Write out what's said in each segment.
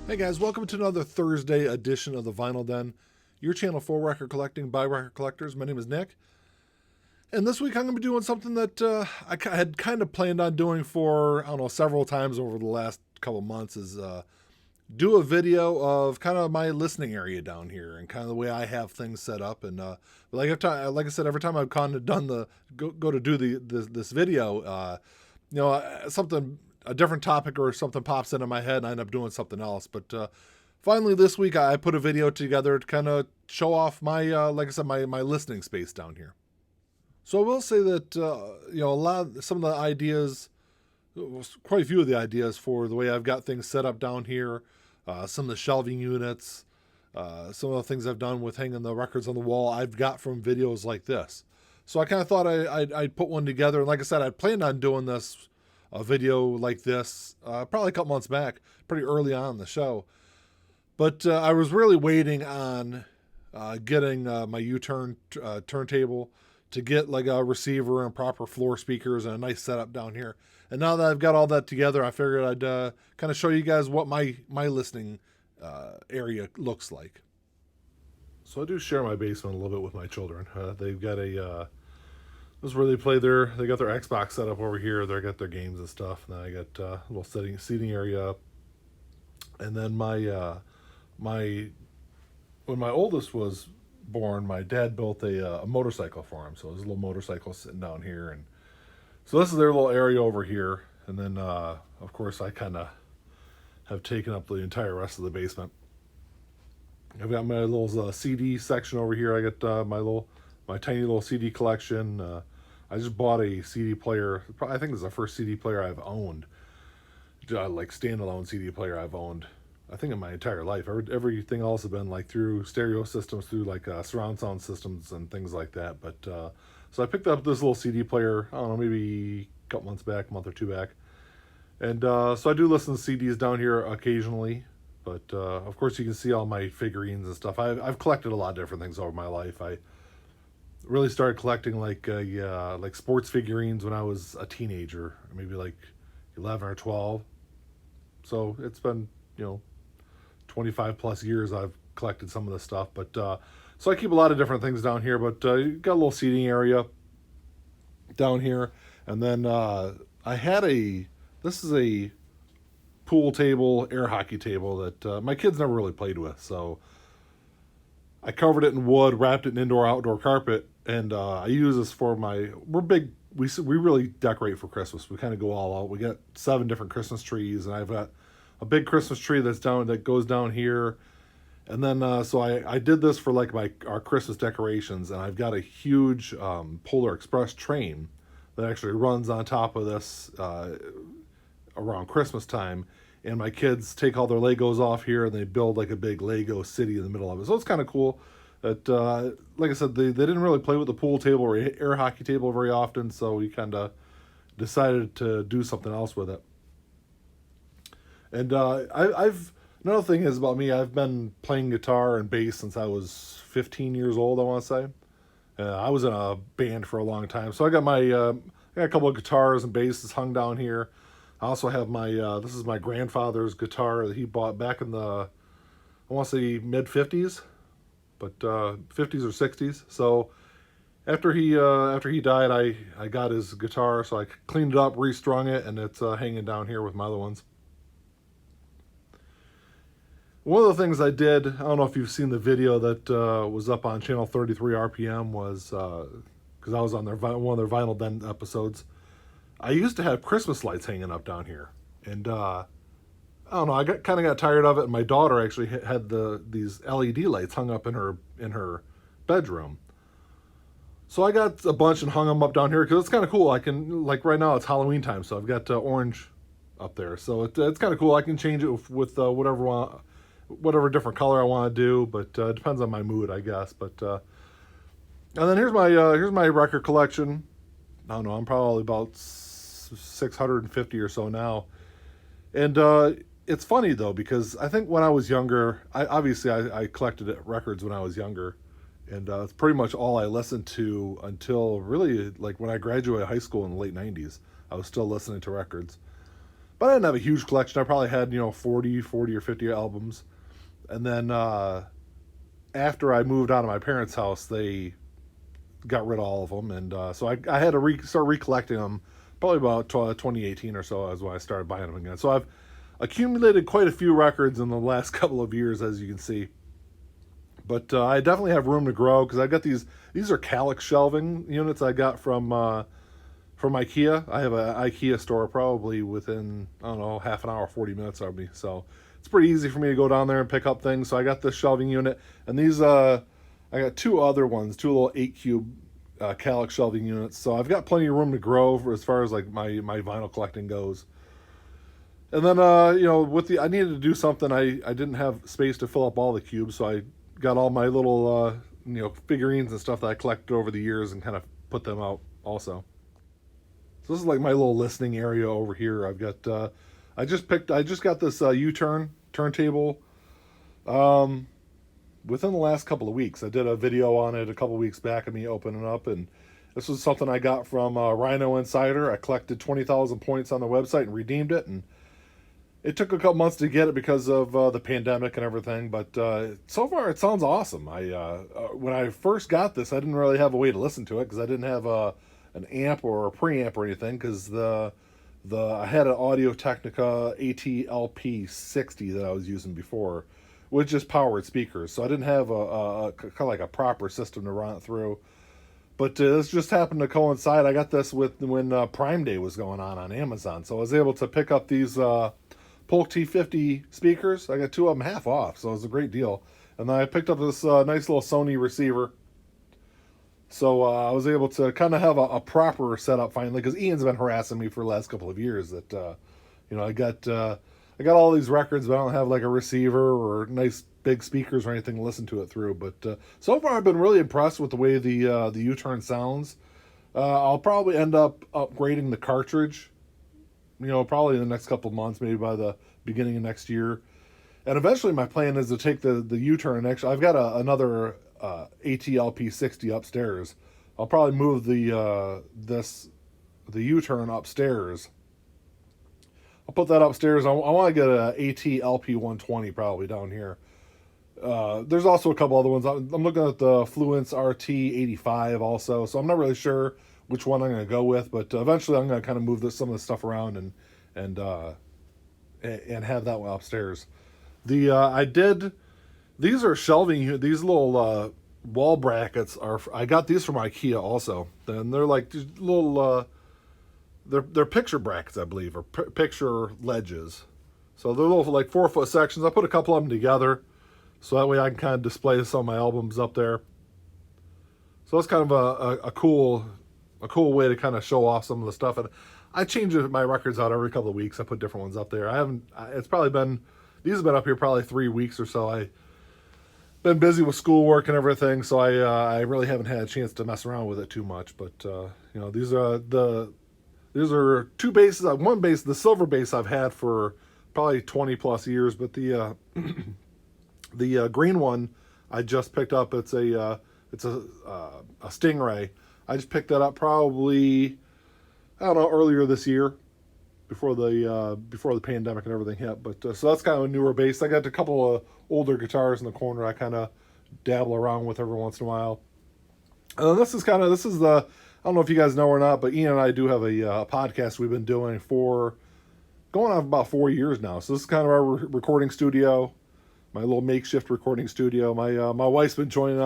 Hey guys, welcome to another Thursday edition of the Vinyl Den, your channel for record collecting by record collectors. My name is Nick, and this week I'm going to be doing something that I had kind of planned on doing for, several times over the last couple months is do a video of kind of my listening area down here and kind of the way I have things set up. And like I said, every time I've done the go to do this video, something, a different topic or something pops into my head and I end up doing something else. But finally this week I put a video together to kind of show off my, my listening space down here. So I will say that, some of the ideas, quite a few of the ideas for the way I've got things set up down here, some of the shelving units, some of the things I've done with hanging the records on the wall, I've got from videos like this. So I kind of thought I'd put one together. And like I said, I planned on doing a video like this probably a couple months back, pretty early on in the show. But I was really waiting on getting my U-turn turntable to get like a receiver and proper floor speakers and a nice setup down here. And now that I've got all that together, I figured I'd kind of show you guys what my listening area looks like. So I do share my basement a little bit with my children. They've got this is where they got their Xbox set up over here. They got their games and stuff. And then I got a little seating area up. And then when my oldest was born, my dad built a motorcycle for him. So there's a little motorcycle sitting down here. And so this is their little area over here. And then, of course, I kind of have taken up the entire rest of the basement. I've got my little CD section over here. I got my tiny little CD collection. I just bought a CD player. I think this is the first CD player I've owned. Like standalone CD player I've owned, I think, in my entire life. Everything else has been like through stereo systems, through like surround sound systems and things like that. But so I picked up this little CD player, I don't know, maybe a couple months back, a month or two back. And so I do listen to CDs down here occasionally. But of course you can see all my figurines and stuff. I've collected a lot of different things over my life. I really started collecting like sports figurines when I was a teenager, maybe like 11 or 12. So it's been, 25 plus years I've collected some of this stuff. But so I keep a lot of different things down here. But you got a little seating area down here. And then I had this is a pool table, air hockey table that my kids never really played with. So I covered it in wood, wrapped it in indoor-outdoor carpet, and I use this for we're big, we really decorate for Christmas. We kind of go all out. We got 7 different Christmas trees, and I've got a big Christmas tree that goes down here. And then, so I did this for like our Christmas decorations, and I've got a huge Polar Express train that actually runs on top of this around Christmas time. And my kids take all their Legos off here and they build like a big Lego city in the middle of it. So it's kind of cool that, like I said, they didn't really play with the pool table or air hockey table very often. So we kind of decided to do something else with it. And another thing is about me, I've been playing guitar and bass since I was 15 years old, I want to say. I was in a band for a long time. So I got I got a couple of guitars and basses hung down here. I also have this is my grandfather's guitar that he bought back in I want to say mid-50s, but 50s or 60s. So after he died, I got his guitar, so I cleaned it up, restrung it, and it's hanging down here with my other ones. One of the things I did, I don't know if you've seen the video that was up on channel 33 RPM, was because I was on one of their Vinyl Den episodes. I used to have Christmas lights hanging up down here, and I don't know, I kind of got tired of it. And my daughter actually had these LED lights hung up in her bedroom, so I got a bunch and hung them up down here because it's kind of cool. I can, like, right now it's Halloween time, so I've got orange up there, so it's kind of cool. I can change it with whatever different color I want to do, but it depends on my mood, I guess. But and then here's my record collection. I don't know, I'm probably about 650 or so now. And it's funny, though, because I think when I was younger, I collected records when I was younger. And it's pretty much all I listened to until really, like, when I graduated high school in the late 90s. I was still listening to records. but I didn't have a huge collection. I probably had 40 or 50 albums, and then after I moved out of my parents' house, they got rid of all of them, and so I had to start recollecting them. Probably about 2018 or so is when I started buying them again. So I've accumulated quite a few records in the last couple of years, as you can see. But I definitely have room to grow because I got these. These are Kallax shelving units I got from IKEA. I have an IKEA store probably within, I don't know, half an hour, 40 minutes of me. So it's pretty easy for me to go down there and pick up things. So I got this shelving unit, and these I got two other ones, two little 8 cube Kallax shelving units. So I've got plenty of room to grow as far as like my vinyl collecting goes. And then I needed to do something. I didn't have space to fill up all the cubes, so I got all my little figurines and stuff that I collected over the years and kind of put them out also. So this is like my little listening area over here. I've got I just got this U-turn turntable within the last couple of weeks. I did a video on it a couple of weeks back of me opening up, and this was something I got from Rhino Insider. I collected 20,000 points on the website and redeemed it, and it took a couple months to get it because of the pandemic and everything, but so far it sounds awesome. When I first got this, I didn't really have a way to listen to it because I didn't have an amp or a preamp or anything because I had an Audio Technica AT-LP 60 that I was using before with just powered speakers, so I didn't have a kind of like a proper system to run it through. But this just happened to coincide. I got this when Prime Day was going on Amazon, so I was able to pick up these Polk T50 speakers. I got two of them half off, so it was a great deal. And then I picked up this nice little Sony receiver. So I was able to kind of have a proper setup finally, because Ian's been harassing me for the last couple of years that, I got all these records, but I don't have like a receiver or nice big speakers or anything to listen to it through. But so far I've been really impressed with the way the U-turn sounds. I'll probably end up upgrading the cartridge, probably in the next couple of months, maybe by the beginning of next year. And eventually my plan is to take the U-turn. Actually, I've got another AT-LP 60 upstairs. I'll probably move the U-turn upstairs. I'll put that upstairs. I want to get a AT-LP 120 probably down here. There's also a couple other ones. I'm looking at the Fluence RT 85 also, so I'm not really sure which one I'm going to go with, but eventually I'm going to kind of move some of this stuff around and have that one upstairs. These are shelving. These little wall brackets I got these from IKEA also, and they're like these little they're picture brackets, I believe, or picture ledges. So they're little like 4-foot sections. I put a couple of them together, so that way I can kind of display some of my albums up there. So that's kind of a cool way to kind of show off some of the stuff. And I change my records out every couple of weeks. I put different ones up there. These have been up here probably 3 weeks or so. I've been busy with schoolwork and everything, so I really haven't had a chance to mess around with it too much. But these are two basses. One bass, the silver bass, I've had for probably 20 plus years, but the green one I just picked up. It's a Stingray. I just picked that up probably, I don't know, earlier this year, before the pandemic and everything hit. But so that's kind of a newer bass. I got a couple of older guitars in the corner I kind of dabble around with every once in a while. And this is the, I don't know if you guys know or not, but Ian and I do have a podcast we've been doing for going on about 4 years now. So this is kind of our recording studio, my little makeshift recording studio. My wife's been joining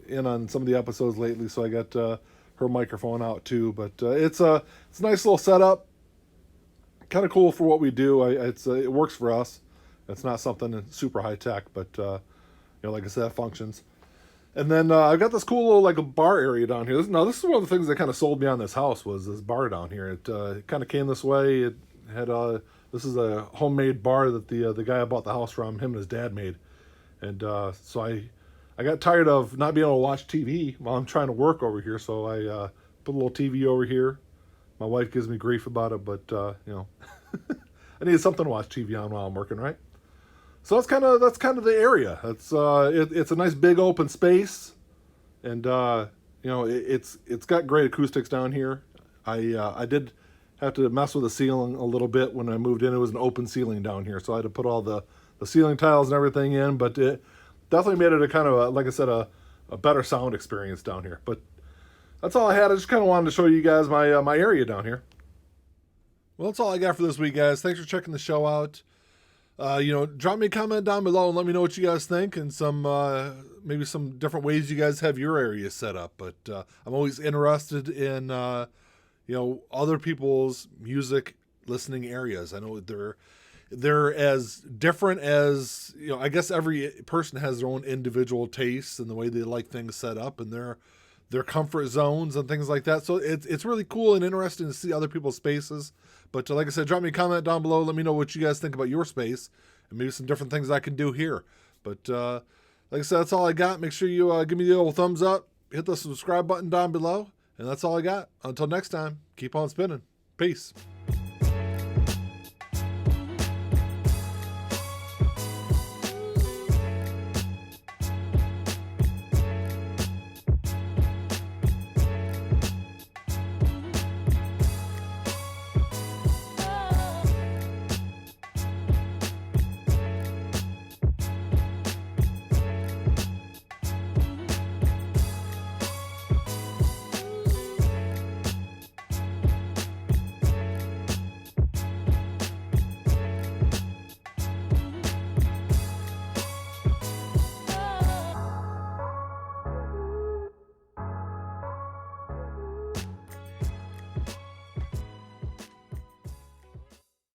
in on some of the episodes lately, so I got her microphone out too. But it's a nice little setup, kind of cool for what we do. It works for us. It's not something super high tech, but like I said, it functions. And then I've got this cool little like a bar area down here. This is one of the things that kind of sold me on this house, was this bar down here. It kind of came this way. It had this is a homemade bar that the guy I bought the house from, him and his dad made. And so I got tired of not being able to watch TV while I'm trying to work over here, so I put a little TV over here. My wife gives me grief about it, but I need something to watch TV on while I'm working, right? So that's kind of the area. It's a nice big open space, and it's got great acoustics down here. I did have to mess with the ceiling a little bit. When I moved in, it was an open ceiling down here, so I had to put all the ceiling tiles and everything in. But it definitely made it a kind of a, like I said, a better sound experience down here. But that's all I had. I just kind of wanted to show you guys my my area down here. Well, that's all I got for this week, guys. Thanks for checking the show out. Drop me a comment down below and let me know what you guys think, and some maybe some different ways you guys have your area set up. But I'm always interested in other people's music listening areas. I know they're as different as, I guess every person has their own individual tastes and the way they like things set up and their comfort zones and things like that. So it's really cool and interesting to see other people's spaces. But like I said, drop me a comment down below. Let me know what you guys think about your space and maybe some different things I can do here. But like I said, that's all I got. Make sure you give me the old thumbs up, hit the subscribe button down below, and that's all I got. Until next time, keep on spinning. Peace.